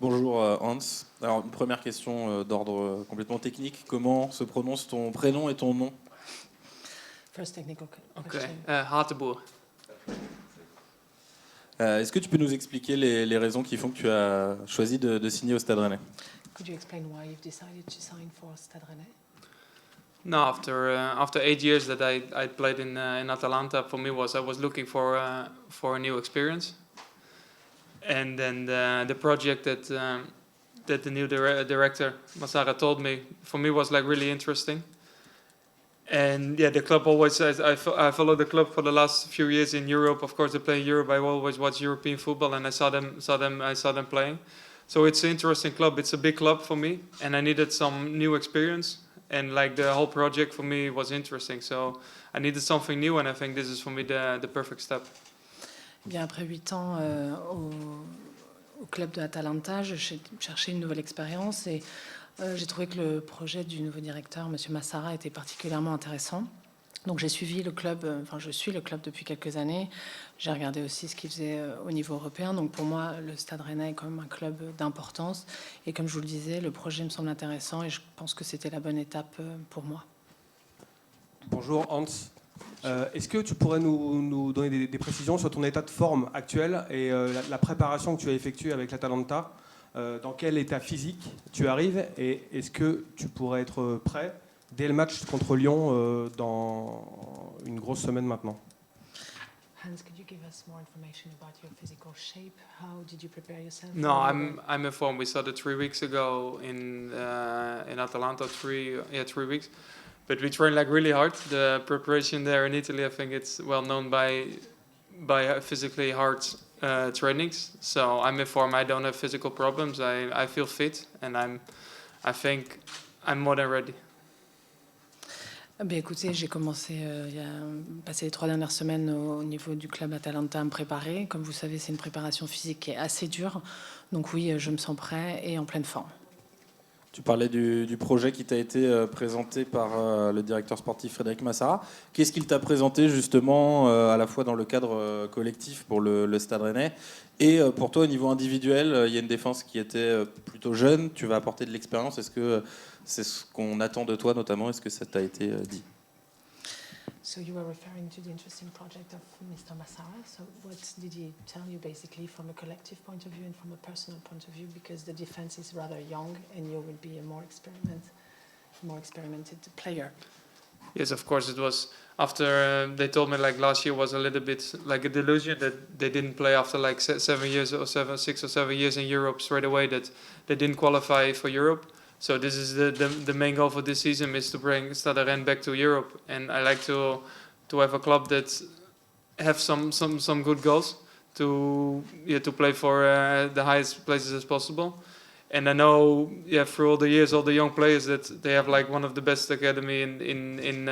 Bonjour Hans. Alors une première question d'ordre complètement technique. Comment se prononce ton prénom et ton nom? First technical Okay, question. Hateboer. Est-ce que tu peux nous expliquer les raisons qui font que tu as choisi de signer au Stade Rennais? Could you explain why you've decided to sign for Stade Rennais? No, after 8 years that I played in Atalanta, for me I was looking for a new experience, and then the project that the new director Massara told me, for me, was like really interesting. And yeah, the club always says I follow the club for the last few years in Europe. Of course, they play in Europe. I always watch European football, and I saw them playing. So it's an interesting club. It's a big club for me, and I needed some new experience. And like the whole project for me was interesting. So I needed something new, and I think this is for me the perfect step. Bien, après 8 ans au club de Atalanta, je cherchais une nouvelle expérience et j'ai trouvé que le projet du nouveau directeur, M. Massara, était particulièrement intéressant. Donc j'ai suivi le club, je suis le club depuis quelques années. J'ai regardé aussi ce qu'il faisait au niveau européen. Donc pour moi, le Stade Rennais est quand même un club d'importance. Et comme je vous le disais, le projet me semble intéressant et je pense que c'était la bonne étape pour moi. Bonjour Hans. Est-ce que tu pourrais nous donner des précisions sur ton état de forme actuel et la préparation que tu as effectuée avec l'Atalanta? Dans quel état physique tu arrives et est-ce que tu pourrais être prêt dès le match contre Lyon dans une grosse semaine maintenant? Hans, could you give us more information about your physical shape? How did you prepare yourself? No, I'm informed. We started 3 weeks ago in Atalanta. 3 weeks, but we train like really hard. The preparation there in Italy, I think it's well known by physically hard trainings. So I'm informed. I don't have physical problems. I feel fit, and I think I'm more than ready. Écoutez, j'ai commencé passé les 3 dernières semaines au niveau du club Atalanta à me préparer. Comme vous savez, c'est une préparation physique qui est assez dure. Donc oui, je me sens prêt et en pleine forme. Tu parlais du projet qui t'a été présenté par le directeur sportif Frédéric Massara. Qu'est-ce qu'il t'a présenté justement à la fois dans le cadre collectif pour le Stade Rennais et pour toi au niveau individuel? Il y a une défense qui était plutôt jeune, tu vas apporter de l'expérience. Est-ce que c'est ce qu'on attend de toi notamment? Est-ce que ça t'a été dit? So you were referring to the interesting project of Mr. Massara. So what did he tell you basically from a collective point of view and from a personal point of view? Because the defense is rather young and you will be a more experimented player. Yes, of course. It was after they told me like last year was a little bit like a delusion that they didn't play after like 6 or 7 years in Europe straight away, that they didn't qualify for Europe. So this is the main goal for this season, is to bring Stade Rennes back to Europe, and I like to have a club that have some good goals to play for the highest places as possible. And I know, through all the years, all the young players, that they have like one of the best academy in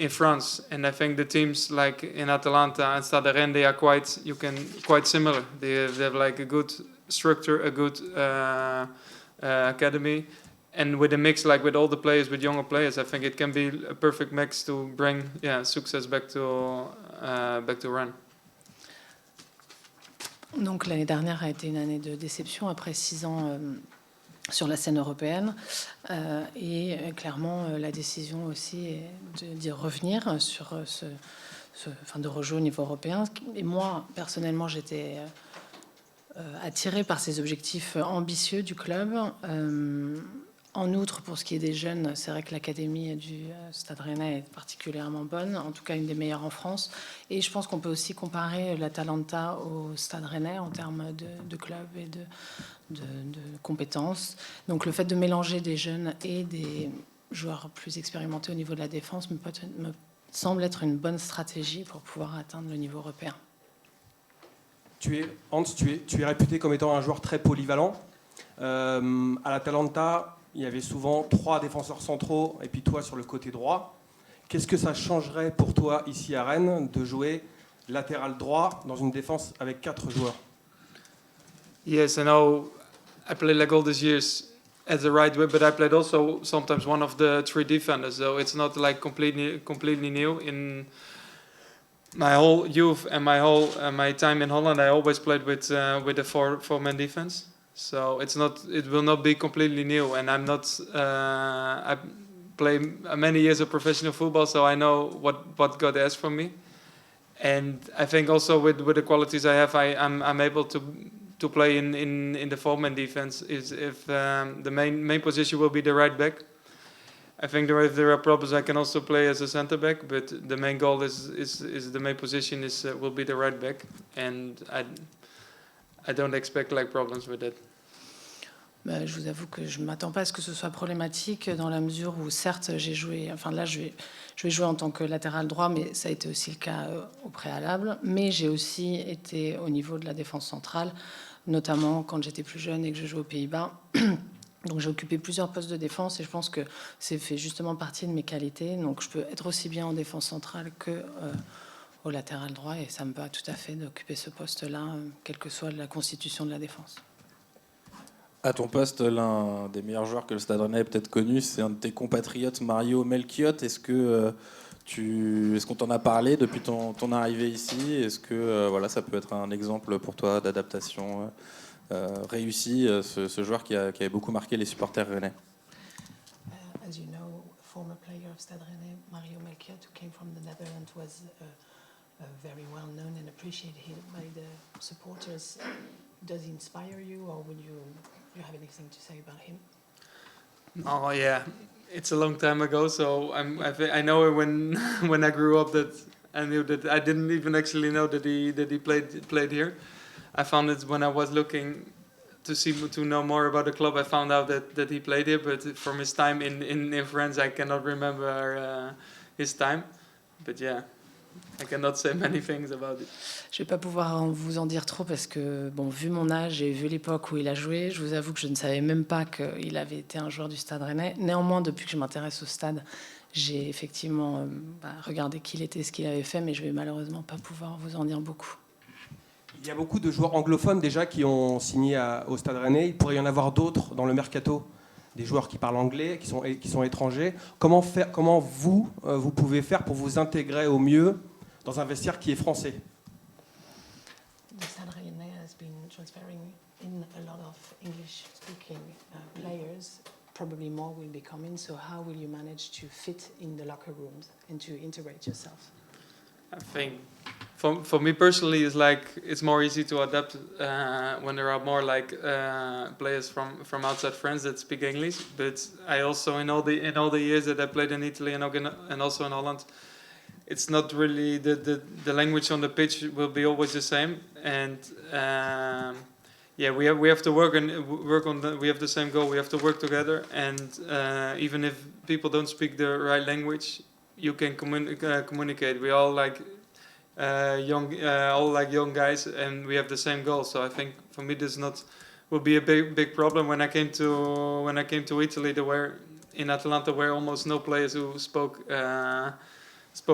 France. And I think the teams like in Atalanta and Stade Rennes, they are quite similar. They have like a good structure, a good academy, and with a mix like with all the players, with younger players, I think it can be a perfect mix to bring success back to Rennes. Donc l'année dernière a été une année de déception après 6 ans sur la scène européenne et clairement la décision aussi est d'y revenir sur de rejouer au niveau européen. Et moi personnellement j'étais attirée par ces objectifs ambitieux du club. En outre, pour ce qui est des jeunes, c'est vrai que l'académie du Stade Rennais est particulièrement bonne, en tout cas une des meilleures en France. Et je pense qu'on peut aussi comparer l'Atalanta au Stade Rennais en termes de club et de compétences. Donc le fait de mélanger des jeunes et des joueurs plus expérimentés au niveau de la défense me semble être une bonne stratégie pour pouvoir atteindre le niveau européen. Hans, tu es réputé comme étant un joueur très polyvalent. À l'Atalanta, il y avait souvent 3 défenseurs centraux et puis toi sur le côté droit. Qu'est-ce que ça changerait pour toi ici à Rennes de jouer latéral droit dans une défense avec 4 joueurs? Yes, I know. I played like all these years as the right wing, but I played also sometimes one of the 3 defenders. So it's not like completely new. my whole youth and my time in Holland, I always played with a four-man defense. So it will not be completely new. And I'm not. I play many years of professional football, so I know what God has from me. And I think also with the qualities I have, I'm able to play in the four-man defense. Is if the main position will be the right back. I think if there are problems, I can also play as a centre back. But the main goal is the main position will be the right back, and I don't expect like problems with that. Bah, je vous avoue que je ne m'attends pas à ce que ce soit problématique dans la mesure où, certes, j'ai joué. Enfin, là, je vais jouer en tant que latéral droit, mais ça a été aussi le cas au préalable. Mais j'ai aussi été au niveau de la défense centrale, notamment quand j'étais plus jeune et que je jouais aux Pays-Bas. Donc, j'ai occupé plusieurs postes de défense et je pense que c'est fait justement partie de mes qualités. Donc, je peux être aussi bien en défense centrale que au latéral droit et ça me va tout à fait d'occuper ce poste-là, quelle que soit la constitution de la défense. À ton poste, l'un des meilleurs joueurs que le Stade Rennais ait peut-être connu, c'est un de tes compatriotes, Mario Melchiot. Est-ce qu'on t'en a parlé depuis ton arrivée ici? Est-ce que voilà, ça peut être un exemple pour toi d'adaptation réussie, ce joueur qui avait beaucoup marqué les supporters rennais? As you know, a former player of Stade Rennais, Mario Melchiot, who came from the Netherlands, was very well known and appreciated by the supporters. Does he inspire you, or would you have anything to say about him? Oh yeah, it's a long time ago. So I know when when I grew up that I knew that I didn't even actually know that he played here. I found it when I was looking to know more about the club. I found out that he played here, but from his time in France, I cannot remember his time. But yeah, I cannot say many things about it. Je ne vais pas pouvoir vous en dire trop parce que, bon, vu mon âge et vu l'époque où il a joué, je vous avoue que je ne savais même pas qu'il avait été un joueur du Stade Rennais. Néanmoins, depuis que je m'intéresse au stade, j'ai effectivement regardé qui il était, ce qu'il avait fait, mais je ne vais malheureusement pas pouvoir vous en dire beaucoup. Il y a beaucoup de joueurs anglophones déjà qui ont signé au Stade Rennais. Il pourrait y en avoir d'autres dans le mercato, des joueurs qui parlent anglais, qui sont étrangers. Comment vous pouvez faire pour vous intégrer au mieux dans un vestiaire qui est français? The Stade Rennais has been transferring in a lot of English-speaking players. Probably more will be coming. So how will you manage to fit in the locker rooms and to integrate yourself? I think for me personally, it's more easy to adapt when there are more players from outside France that speak English. But I also in all the years that I played in Italy and also in Holland, it's not really the language on the pitch will be always the same. And yeah, we have to work on we have the same goal. We have to work together. And even if people don't speak the right language, you can communicate. We all young guys, and we have the same goal. So I think for me this will be a big problem. When I came to Italy, in Atalanta were almost no players who spoke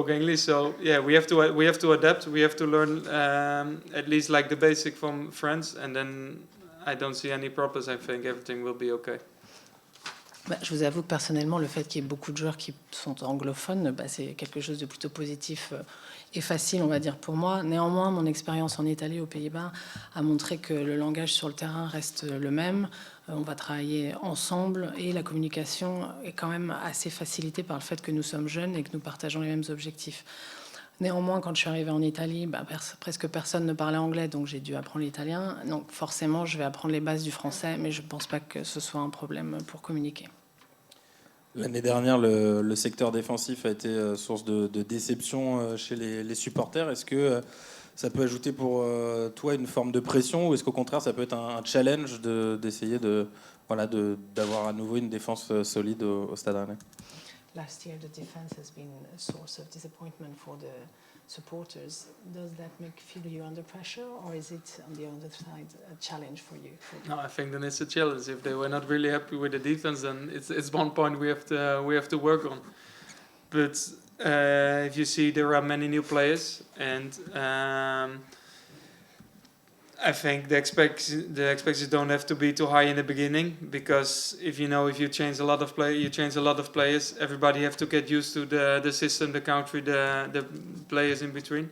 English. So yeah, we have to adapt. We have to learn at least like the basic from French, and then I don't see any problems. I think everything will be okay. Je vous avoue que personnellement, le fait qu'il y ait beaucoup de joueurs qui sont anglophones, c'est quelque chose de plutôt positif et facile, on va dire, pour moi. Néanmoins, mon expérience en Italie, aux Pays-Bas, a montré que le langage sur le terrain reste le même. On va travailler ensemble et la communication est quand même assez facilitée par le fait que nous sommes jeunes et que nous partageons les mêmes objectifs. Néanmoins, quand je suis arrivée en Italie, presque personne ne parlait anglais, donc j'ai dû apprendre l'italien. Donc forcément, je vais apprendre les bases du français, mais je ne pense pas que ce soit un problème pour communiquer. L'année dernière, le secteur défensif a été source de déception chez les supporters. Est-ce que ça peut ajouter pour toi une forme de pression, ou est-ce qu'au contraire, ça peut être un challenge d'essayer d'avoir à nouveau une défense solide au Stade Rennais? Last year, the defense has been a source of disappointment for the supporters. Does that feel you under pressure, or is it on the other side a challenge for you? No, I think then it's a challenge. If they were not really happy with the defense, then it's one point we have to work on. But if you see, there are many new players, and I think the expectations don't have to be too high in the beginning, because if you change a lot of players. Everybody have to get used to the system, the country, the players in between.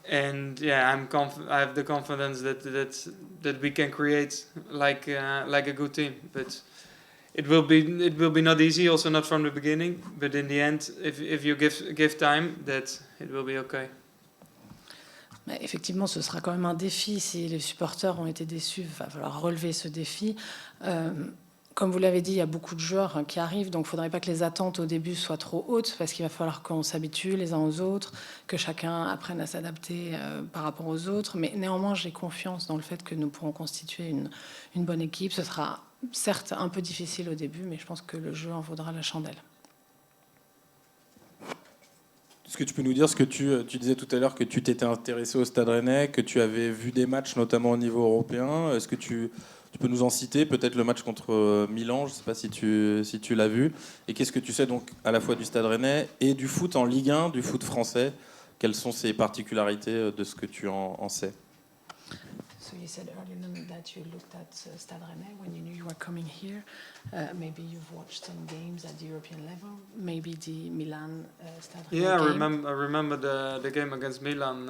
And yeah, I have the confidence that we can create like a good team. But it will be not easy, also not from the beginning. But in the end, if you give time, that it will be okay. Mais effectivement, ce sera quand même un défi. Si les supporters ont été déçus, il va falloir relever ce défi. Comme vous l'avez dit, il y a beaucoup de joueurs qui arrivent, donc il ne faudrait pas que les attentes au début soient trop hautes, parce qu'il va falloir qu'on s'habitue les uns aux autres, que chacun apprenne à s'adapter par rapport aux autres. Mais néanmoins, j'ai confiance dans le fait que nous pourrons constituer une bonne équipe. Ce sera certes un peu difficile au début, mais je pense que le jeu en vaudra la chandelle. Est-ce que tu peux nous dire ce que tu disais tout à l'heure, que tu t'étais intéressé au Stade Rennais, que tu avais vu des matchs notamment au niveau européen? Est-ce que tu peux nous en citer, peut-être le match contre Milan, je ne sais pas si tu l'as vu. Et qu'est-ce que tu sais donc à la fois du Stade Rennais et du foot en Ligue 1, du foot français? Quelles sont ces particularités de ce que tu en sais? So you said earlier that you looked at Stade Rennais when you knew you were coming here. Maybe you've watched some games at the European level. Maybe the Milan Stade Rennais Yeah, game. I remember the game against Milan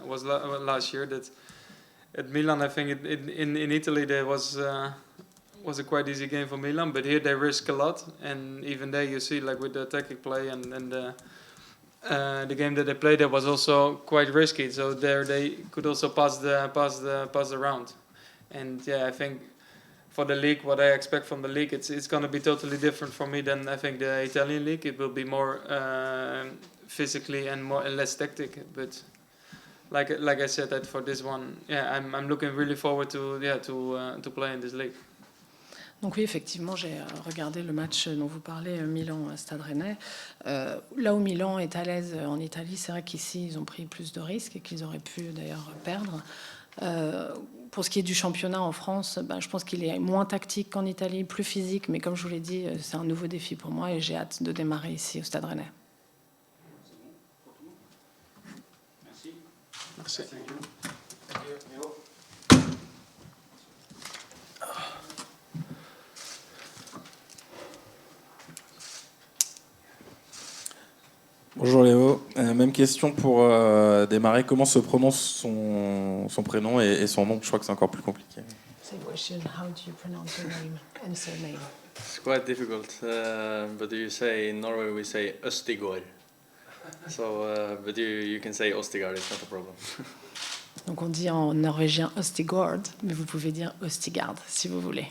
was last year. That at Milan, I think in Italy there was a quite easy game for Milan, but here they risk a lot, and even there you see like with the attacking play and the game that they played there was also quite risky. So there they could also pass the round, and yeah, I think for the league, what I expect from the league, it's going to be totally different for me than I think the Italian league. It will be more physically and less tactic, but. Like I said, that for this one, yeah, I'm looking really forward to play in this league. Donc oui, effectivement, j'ai regardé le match dont vous parlez, Milan-Stade Rennais. Là où Milan est à l'aise en Italie, c'est vrai qu'ici, ils ont pris plus de risques et qu'ils auraient pu d'ailleurs perdre. Pour ce qui est du championnat en France, je pense qu'il est moins tactique qu'en Italie, plus physique, mais comme je vous l'ai dit, c'est un nouveau défi pour moi et j'ai hâte de démarrer ici au Stade Rennais. Merci. Bonjour Léo, même question pour démarrer. Comment se prononce son prénom et son nom? Je crois que c'est encore plus compliqué. Same question, how do you pronounce your name and surname? It's quite difficult, but you say in Norway we say Østigård. So, but you can say Østigård, it's not a problem. Donc on dit en norvégien Østigård, mais vous pouvez dire Østigård si vous voulez.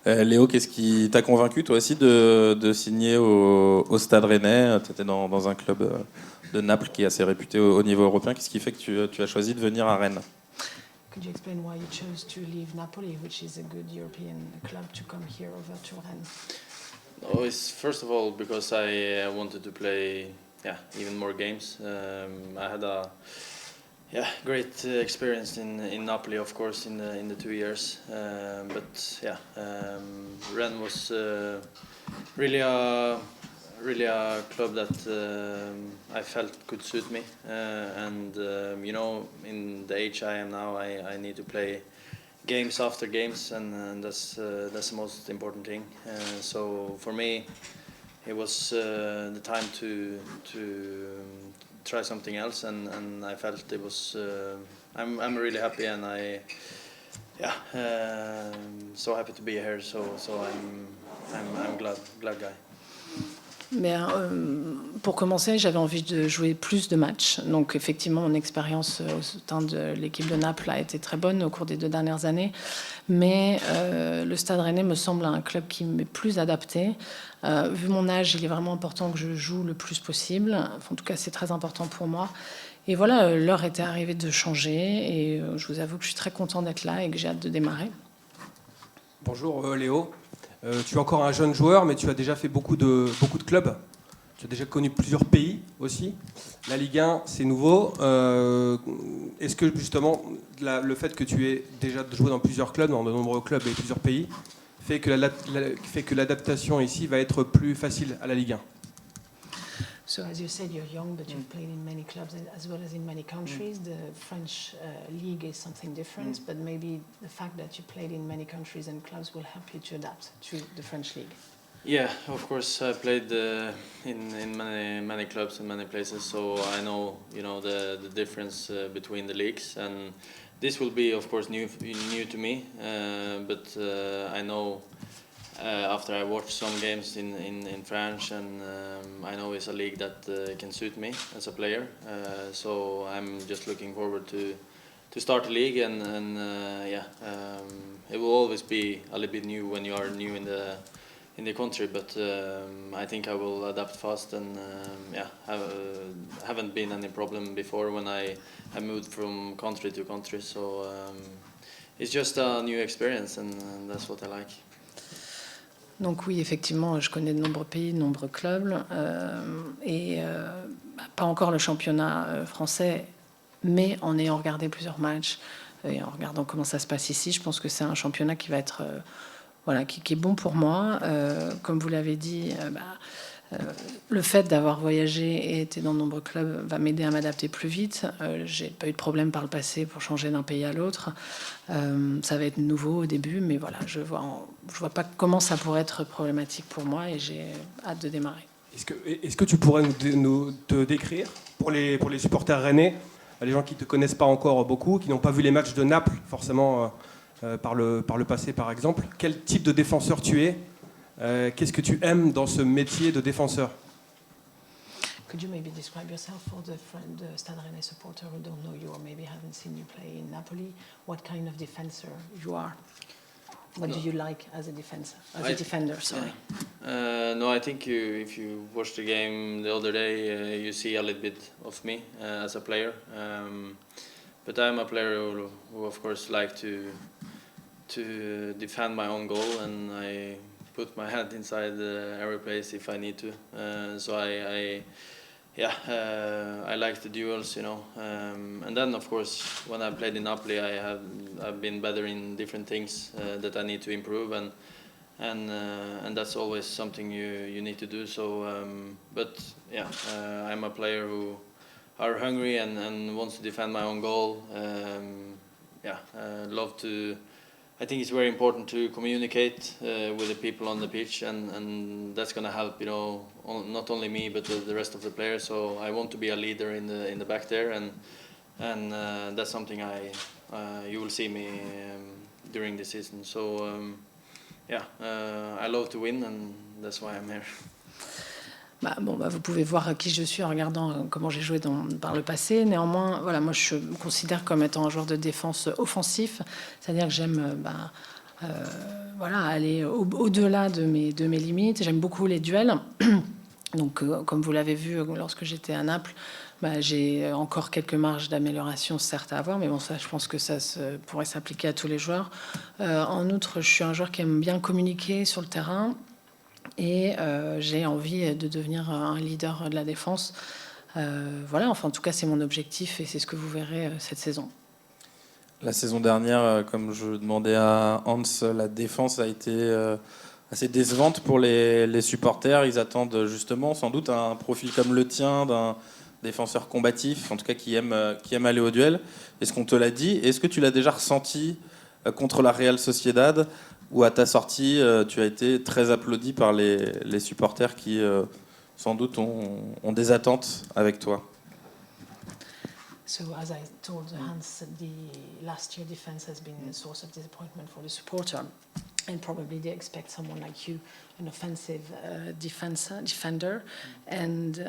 Léo, qu'est-ce qui t'a convaincu toi aussi de signer au Stade Rennais? Tu étais dans un club de Naples qui est assez réputé au niveau européen. Qu'est-ce qui fait que tu as choisi de venir à Rennes? Could you explain why you chose to leave Napoli, which is a good European club, to come here over to Rennes? Oh, it's first of all because I wanted to play even more games. I had a great experience in Napoli, of course, in the 2 years. But Rennes was really a club that I felt could suit me. And in the age I am now, I need to play games after games, and that's the most important thing. So for me, it was the time to try something else, and I felt it was. I'm really happy, and so happy to be here. So I'm glad guy. Mais pour commencer, j'avais envie de jouer plus de matchs. Donc effectivement, mon expérience au sein de l'équipe de Naples a été très bonne au cours des 2 dernières années. Mais le Stade Rennais me semble un club qui m'est plus adapté. Vu mon âge, il est vraiment important que je joue le plus possible. En tout cas, c'est très important pour moi. Et voilà, l'heure était arrivée de changer. Et je vous avoue que je suis très content d'être là et que j'ai hâte de démarrer. Bonjour Léo. Tu es encore un jeune joueur, mais tu as déjà fait beaucoup de clubs. Tu as déjà connu plusieurs pays aussi. La Ligue 1, c'est nouveau. Est-ce que justement, le fait que tu aies déjà joué dans plusieurs clubs, dans de nombreux clubs et plusieurs pays, fait que l'adaptation ici va être plus facile à la Ligue 1? So as you said, you're young, but you've played in many clubs as well as in many countries. The French league is something different, but maybe the fact that you played in many countries and clubs will help you to adapt to the French league. Yeah, of course. I played in many clubs in many places, so I know the difference between the leagues, and this will be of course new to me. But I know after I watched some games in France, and I know it's a league that can suit me as a player. So I'm just looking forward to start the league, and it will always be a little bit new when you are new in the country, but I think I will adapt fast, and haven't been any problem before when I moved from country to country, so it's just a new experience, and that's what I like. Donc oui, effectivement, je connais de nombreux pays, de nombreux clubs, pas encore le championnat français, mais en ayant regardé plusieurs matchs et en regardant comment ça se passe ici, je pense que c'est un championnat qui va être qui est bon pour moi. Comme vous l'avez dit, le fait d'avoir voyagé et été dans de nombreux clubs va m'aider à m'adapter plus vite. J'ai pas eu de problème par le passé pour changer d'un pays à l'autre. Ça va être nouveau au début, mais voilà, je vois pas comment ça pourrait être problématique pour moi, et j'ai hâte de démarrer. Est-ce que tu pourrais te décrire pour les supporters rennais, les gens qui ne te connaissent pas encore beaucoup, qui n'ont pas vu les matchs de Naples forcément par le passé par exemple, quel type de défenseur tu es? Qu'est-ce que tu aimes dans ce métier de défenseur? Could you maybe describe yourself for the Stade Rennais supporter who don't know you or maybe haven't seen you play in Napoli? What kind of defender you are? What do you like as a defender? Sorry. No, I think if you watched the game the other day, you see a little bit of me as a player. But I'm a player who of course like to defend my own goal, and I put my hand inside every place if I need to. So I like the duels, and then of course when I played in Napoli, I've been better in different things that I need to improve, and that's always something you need to do. So, I'm a player who are hungry and wants to defend my own goal. Love to. I think it's very important to communicate with the people on the pitch, and that's going to help, not only me but the rest of the players. So I want to be a leader in the back there, and that's something you will see me during the season. So I love to win, and that's why I'm here. Vous pouvez voir qui je suis en regardant comment j'ai joué par le passé. Néanmoins, moi je me considère comme étant un joueur de défense offensif, c'est-à-dire que j'aime aller au-delà de mes limites. J'aime beaucoup les duels. Donc, comme vous l'avez vu lorsque j'étais à Naples, j'ai encore quelques marges d'amélioration certes à avoir, mais bon, ça, je pense que ça pourrait s'appliquer à tous les joueurs. En outre, je suis un joueur qui aime bien communiquer sur le terrain. Et j'ai envie de devenir un leader de la défense. En tout cas, c'est mon objectif et c'est ce que vous verrez cette saison. La saison dernière, comme je demandais à Hans, la défense a été assez décevante pour les supporters. Ils attendent justement, sans doute, un profil comme le tien, d'un défenseur combatif, en tout cas qui aime aller au duel. Est-ce qu'on te l'a dit? Est-ce que tu l'as déjà ressenti contre la Real Sociedad, où à ta sortie, tu as été très applaudi par les supporters qui, sans doute, ont des attentes avec toi? So, as I told Hans, the last year defense has been a source of disappointment for the supporter, and probably they expect someone like you, an offensive defender, and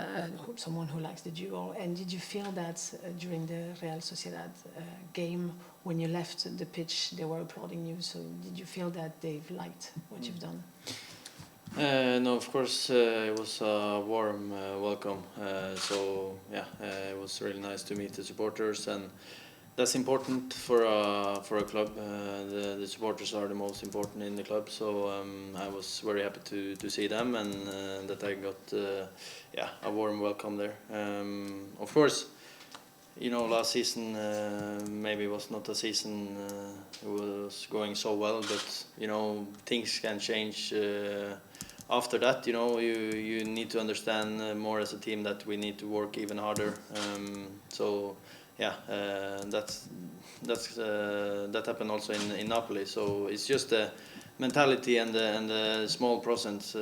someone who likes the duel. And did you feel that during the Real Sociedad game, when you left the pitch, they were applauding you? So, did you feel that they've liked what you've done? No, of course, it was a warm welcome. It was really nice to meet the supporters, and that's important for a club. The supporters are the most important in the club, so I was very happy to see them, and that I got a warm welcome there. Of course, last season maybe was not a season it was going so well, but things can change after that, you know, you need to understand more as a team that we need to work even harder. So yeah, that happened also in Napoli. So it's just the mentality and the small process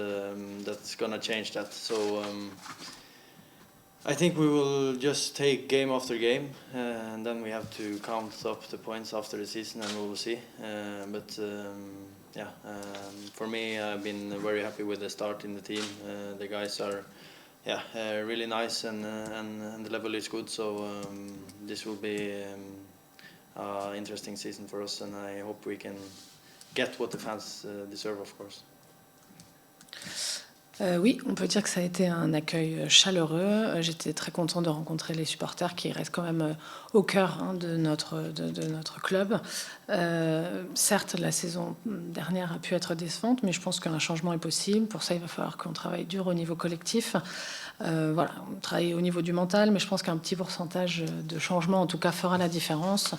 that's gonna change that. So I think we will just take game after game, and then we have to count up the points after the season, and we will see. For me, I've been very happy with the start in the team. The guys are, really nice, and the level is good. So this will be an interesting season for us, and I hope we can get what the fans deserve, of course. Oui, on peut dire que ça a été un accueil chaleureux. J'étais très content de rencontrer les supporters qui restent quand même au cœur de notre club. Certes, la saison dernière a pu être décevante, mais je pense qu'un changement est possible. Pour ça, il va falloir qu'on travaille dur au niveau collectif. Voilà, on travaille au niveau du mental, mais je pense qu'un petit pourcentage de changement, en tout cas, fera la différence.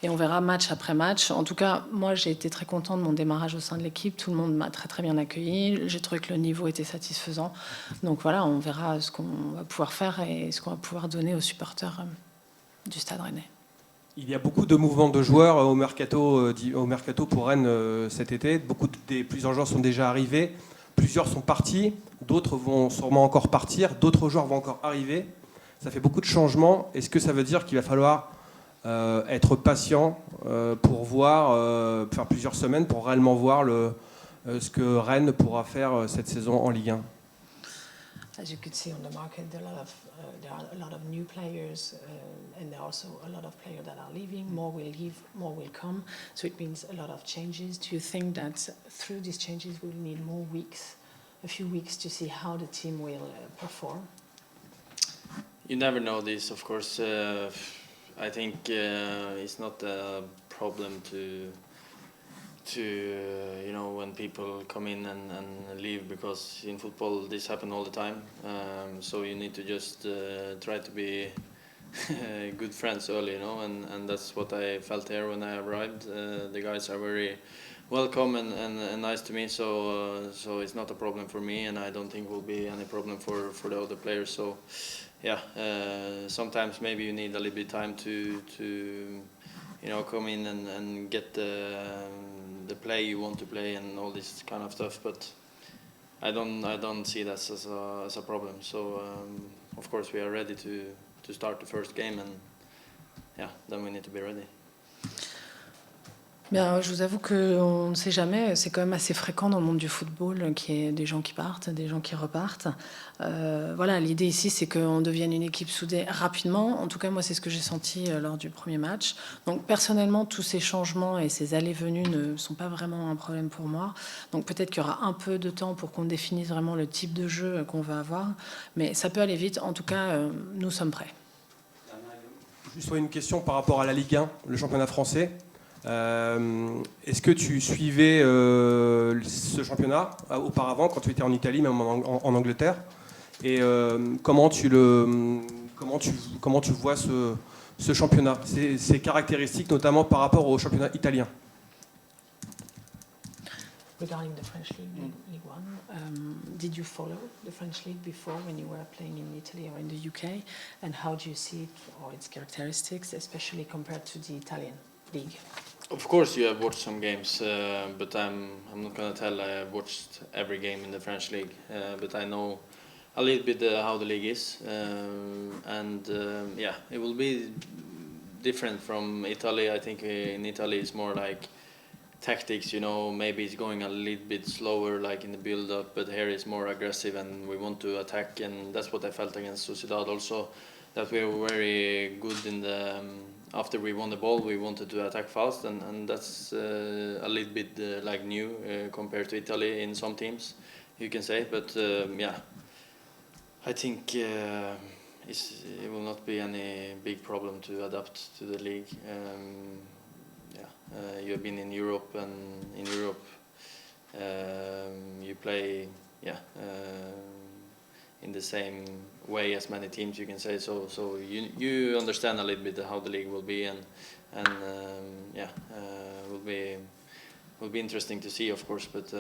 Et on verra match après match. En tout cas, moi, j'ai été très content de mon démarrage au sein de l'équipe. Tout le monde m'a très, très bien accueilli. J'ai trouvé que le niveau était satisfaisant. Donc voilà, on verra ce qu'on va pouvoir faire et ce qu'on va pouvoir donner aux supporters du Stade Rennais. Il y a beaucoup de mouvements de joueurs au mercato pour Rennes cet été. Plusieurs joueurs sont déjà arrivés, plusieurs sont partis, d'autres vont sûrement encore partir, d'autres joueurs vont encore arriver. Ça fait beaucoup de changements. Est-ce que ça veut dire qu'il va falloir être patient pour faire plusieurs semaines pour réellement voir ce que Rennes pourra faire cette saison en Ligue 1? As you could see on the market, there are a lot of new players, and there are also a lot of players that are leaving. More will leave, more will come. So it means a lot of changes. Do you think that through these changes we'll need more weeks, a few weeks, to see how the team will perform? You never know this, of course. I think it's not a problem to when people come in and leave, because in football this happens all the time. So you need to just try to be good friends early, and that's what I felt here when I arrived. The guys are very welcome and nice to me, so it's not a problem for me, and I don't think will be any problem for the other players. So yeah, sometimes maybe you need a little bit time to come in and get the play you want to play and all this kind of stuff, but I don't see that as a problem. So of course we are ready to start the first game, and then we need to be ready. Bien, je vous avoue qu'on ne sait jamais. C'est quand même assez fréquent dans le monde du football qu'il y ait des gens qui partent, des gens qui repartent. Voilà, l'idée ici, c'est qu'on devienne une équipe soudée rapidement. En tout cas, moi, c'est ce que j'ai senti lors du premier match. Donc, personnellement, tous ces changements et ces allées-venues ne sont pas vraiment un problème pour moi. Donc, peut-être qu'il y aura un peu de temps pour qu'on définisse vraiment le type de jeu qu'on va avoir. Mais ça peut aller vite. En tout cas, nous sommes prêts. Juste une question par rapport à la Ligue 1, le championnat français. Est-ce que tu suivais ce championnat auparavant, quand tu étais en Italie, même en Angleterre, et comment tu vois ce championnat, ses caractéristiques, notamment par rapport au championnat italien? Regarding the French League, League One, did you follow the French League before when you were playing in Italy or in the UK? And how do you see it or its characteristics, especially compared to the Italian league? Of course, you have watched some games, but I'm not gonna tell I have watched every game in the French league. But I know a little bit how the league is, it will be different from Italy. I think in Italy it's more like tactics. Maybe it's going a little bit slower, like in the build-up. But here it's more aggressive, and we want to attack, and that's what I felt against Sociedad also. That we were very good in the. After we won the ball, we wanted to attack fast, and that's a little bit like new compared to Italy in some teams, you can say. But I think it will not be any big problem to adapt to the league. You have been in Europe, and in Europe you play in the same way as many teams, you can say. So you understand a little bit how the league will be, and will be interesting to see, of course. But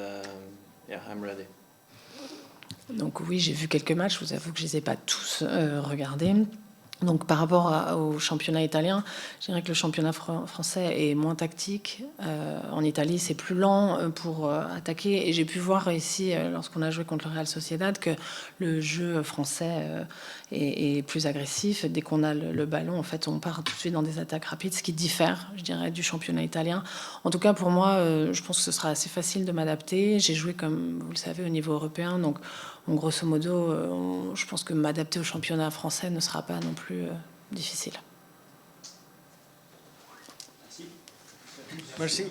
I'm ready. Donc oui, j'ai vu quelques matchs, je vous avoue que je ne les ai pas tous regardés. Donc par rapport au championnat italien, je dirais que le championnat français est moins tactique. En Italie, c'est plus lent pour attaquer. Et j'ai pu voir ici, lorsqu'on a joué contre le Real Sociedad, que le jeu français est plus agressif. Dès qu'on a le ballon, en fait, on part tout de suite dans des attaques rapides, ce qui diffère, je dirais, du championnat italien. En tout cas, pour moi, je pense que ce sera assez facile de m'adapter. J'ai joué, comme vous le savez, au niveau européen. Donc, grosso modo, je pense que m'adapter au championnat français ne sera pas non plus difficile. Merci.